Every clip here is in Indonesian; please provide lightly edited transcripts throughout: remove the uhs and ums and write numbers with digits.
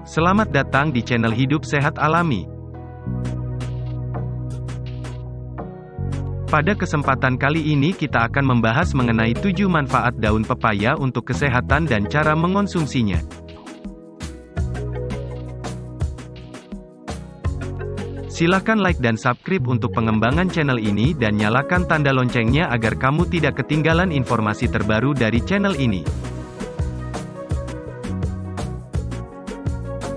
Selamat datang di channel Hidup Sehat Alami. Pada kesempatan kali ini kita akan membahas mengenai 7 manfaat daun pepaya untuk kesehatan dan cara mengonsumsinya. Silakan like dan subscribe untuk pengembangan channel ini dan nyalakan tanda loncengnya agar kamu tidak ketinggalan informasi terbaru dari channel ini.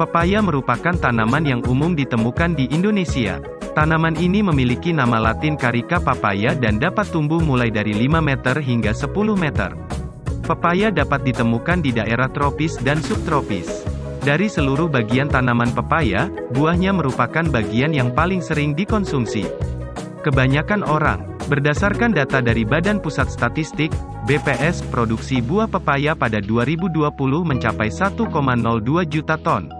Pepaya merupakan tanaman yang umum ditemukan di Indonesia. Tanaman ini memiliki nama latin Carica papaya dan dapat tumbuh mulai dari 5 meter hingga 10 meter. Pepaya dapat ditemukan di daerah tropis dan subtropis. Dari seluruh bagian tanaman pepaya, buahnya merupakan bagian yang paling sering dikonsumsi. Kebanyakan orang, berdasarkan data dari Badan Pusat Statistik, BPS, produksi buah pepaya pada 2020 mencapai 1,02 juta ton.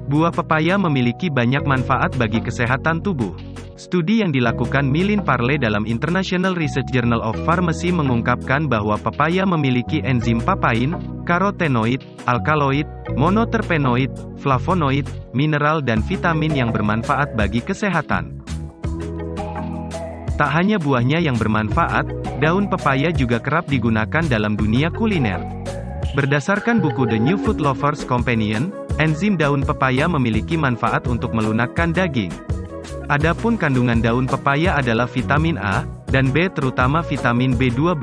Buah pepaya memiliki banyak manfaat bagi kesehatan tubuh. Studi yang dilakukan Milin Parle dalam International Research Journal of Pharmacy mengungkapkan bahwa pepaya memiliki enzim papain, karotenoid, alkaloid, monoterpenoid, flavonoid, mineral dan vitamin yang bermanfaat bagi kesehatan. Tak hanya buahnya yang bermanfaat, daun pepaya juga kerap digunakan dalam dunia kuliner. Berdasarkan buku The New Food Lover's Companion, enzim daun pepaya memiliki manfaat untuk melunakkan daging. Adapun kandungan daun pepaya adalah vitamin A dan B, terutama vitamin B12,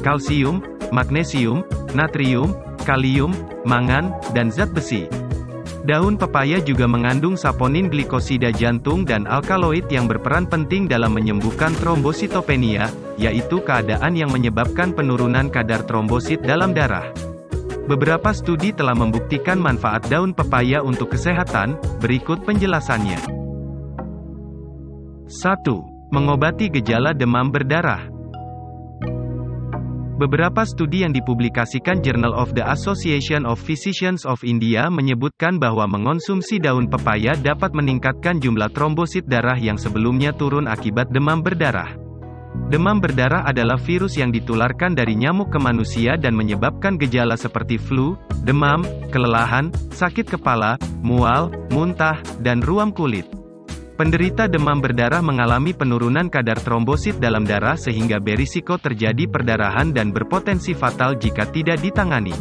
kalsium, magnesium, natrium, kalium, mangan, dan zat besi. Daun pepaya juga mengandung saponin glikosida jantung dan alkaloid yang berperan penting dalam menyembuhkan trombositopenia, yaitu keadaan yang menyebabkan penurunan kadar trombosit dalam darah. Beberapa studi telah membuktikan manfaat daun pepaya untuk kesehatan, berikut penjelasannya. 1. Mengobati gejala demam berdarah. Beberapa studi yang dipublikasikan Journal of the Association of Physicians of India menyebutkan bahwa mengonsumsi daun pepaya dapat meningkatkan jumlah trombosit darah yang sebelumnya turun akibat demam berdarah. Demam berdarah adalah virus yang ditularkan dari nyamuk ke manusia dan menyebabkan gejala seperti flu, demam, kelelahan, sakit kepala, mual, muntah, dan ruam kulit. Penderita demam berdarah mengalami penurunan kadar trombosit dalam darah sehingga berisiko terjadi perdarahan dan berpotensi fatal jika tidak ditangani.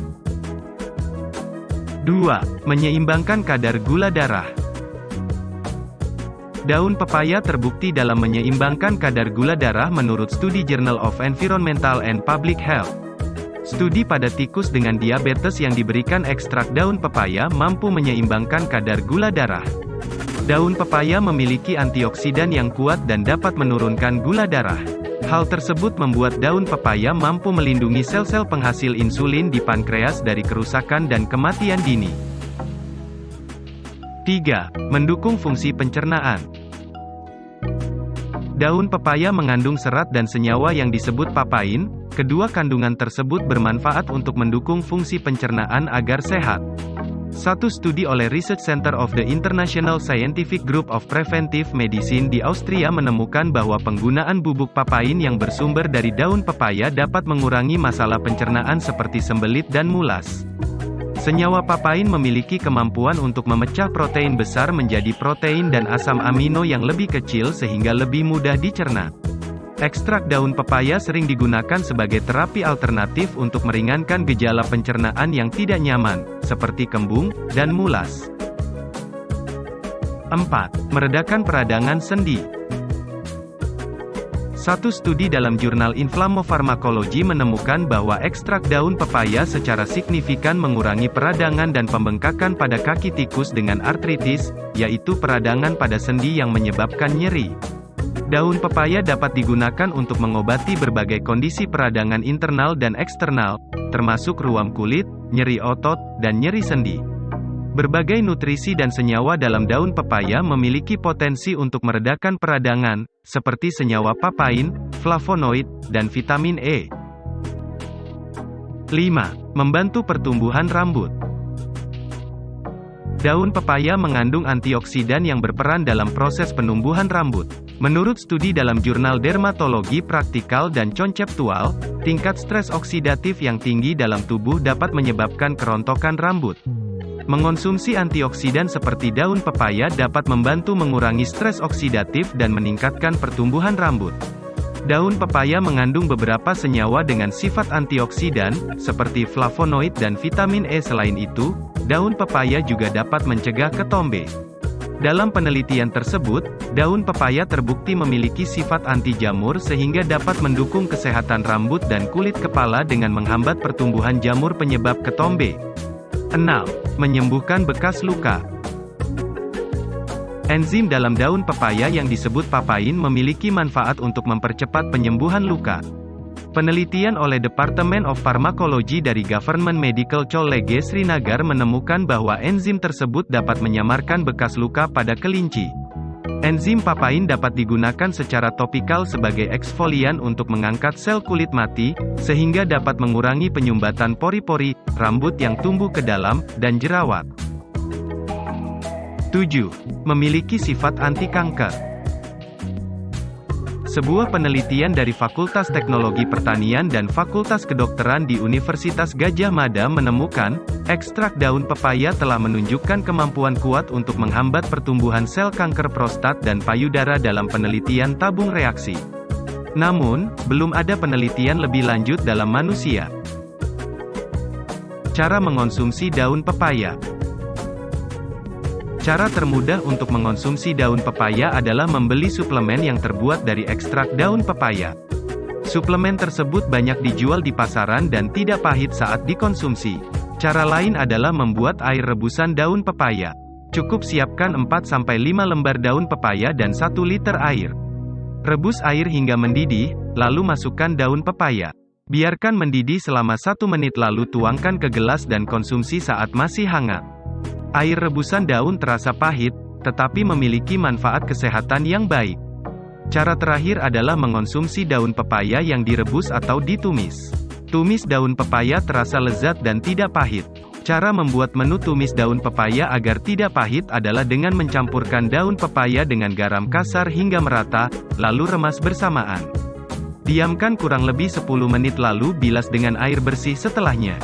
2. Menyeimbangkan kadar gula darah. Daun pepaya terbukti dalam menyeimbangkan kadar gula darah menurut studi Journal of Environmental and Public Health. Studi pada tikus dengan diabetes yang diberikan ekstrak daun pepaya mampu menyeimbangkan kadar gula darah. Daun pepaya memiliki antioksidan yang kuat dan dapat menurunkan gula darah. Hal tersebut membuat daun pepaya mampu melindungi sel-sel penghasil insulin di pankreas dari kerusakan dan kematian dini. 3. Mendukung fungsi pencernaan. Daun pepaya mengandung serat dan senyawa yang disebut papain. Kedua kandungan tersebut bermanfaat untuk mendukung fungsi pencernaan agar sehat. Satu studi oleh Research Center of the International Scientific Group of Preventive Medicine di Austria menemukan bahwa penggunaan bubuk papain yang bersumber dari daun pepaya dapat mengurangi masalah pencernaan seperti sembelit dan mulas. Senyawa papain memiliki kemampuan untuk memecah protein besar menjadi protein dan asam amino yang lebih kecil sehingga lebih mudah dicerna. Ekstrak daun pepaya sering digunakan sebagai terapi alternatif untuk meringankan gejala pencernaan yang tidak nyaman, seperti kembung dan mulas. 4. Meredakan peradangan sendi. Satu studi dalam jurnal Inflammopharmacology menemukan bahwa ekstrak daun pepaya secara signifikan mengurangi peradangan dan pembengkakan pada kaki tikus dengan artritis, yaitu peradangan pada sendi yang menyebabkan nyeri. Daun pepaya dapat digunakan untuk mengobati berbagai kondisi peradangan internal dan eksternal, termasuk ruam kulit, nyeri otot, dan nyeri sendi. Berbagai nutrisi dan senyawa dalam daun pepaya memiliki potensi untuk meredakan peradangan, seperti senyawa papain, flavonoid, dan vitamin E. 5. Membantu pertumbuhan rambut. Daun pepaya mengandung antioksidan yang berperan dalam proses penumbuhan rambut. Menurut studi dalam jurnal Dermatologi Praktikal dan Konseptual, tingkat stres oksidatif yang tinggi dalam tubuh dapat menyebabkan kerontokan rambut. Mengonsumsi antioksidan seperti daun pepaya dapat membantu mengurangi stres oksidatif dan meningkatkan pertumbuhan rambut. Daun pepaya mengandung beberapa senyawa dengan sifat antioksidan, seperti flavonoid dan vitamin E. Selain itu, daun pepaya juga dapat mencegah ketombe. Dalam penelitian tersebut, daun pepaya terbukti memiliki sifat anti jamur sehingga dapat mendukung kesehatan rambut dan kulit kepala dengan menghambat pertumbuhan jamur penyebab ketombe. 6. Menyembuhkan bekas luka. Enzim dalam daun pepaya yang disebut papain memiliki manfaat untuk mempercepat penyembuhan luka. Penelitian oleh Department of Pharmacology dari Government Medical College Srinagar menemukan bahwa enzim tersebut dapat menyamarkan bekas luka pada kelinci. Enzim papain dapat digunakan secara topikal sebagai eksfolian untuk mengangkat sel kulit mati, sehingga dapat mengurangi penyumbatan pori-pori, rambut yang tumbuh ke dalam, dan jerawat. 7. Memiliki sifat anti-kanker. Sebuah penelitian dari Fakultas Teknologi Pertanian dan Fakultas Kedokteran di Universitas Gadjah Mada menemukan, ekstrak daun pepaya telah menunjukkan kemampuan kuat untuk menghambat pertumbuhan sel kanker prostat dan payudara dalam penelitian tabung reaksi. Namun, belum ada penelitian lebih lanjut dalam manusia. Cara mengonsumsi daun pepaya. Cara termudah untuk mengonsumsi daun pepaya adalah membeli suplemen yang terbuat dari ekstrak daun pepaya. Suplemen tersebut banyak dijual di pasaran dan tidak pahit saat dikonsumsi. Cara lain adalah membuat air rebusan daun pepaya. Cukup siapkan 4-5 lembar daun pepaya dan 1 liter air. Rebus air hingga mendidih, lalu masukkan daun pepaya. Biarkan mendidih selama 1 menit lalu tuangkan ke gelas dan konsumsi saat masih hangat. Air rebusan daun terasa pahit, tetapi memiliki manfaat kesehatan yang baik. Cara terakhir adalah mengonsumsi daun pepaya yang direbus atau ditumis. Tumis daun pepaya terasa lezat dan tidak pahit. Cara membuat menu tumis daun pepaya agar tidak pahit adalah dengan mencampurkan daun pepaya dengan garam kasar hingga merata, lalu remas bersamaan. Diamkan kurang lebih 10 menit lalu bilas dengan air bersih setelahnya.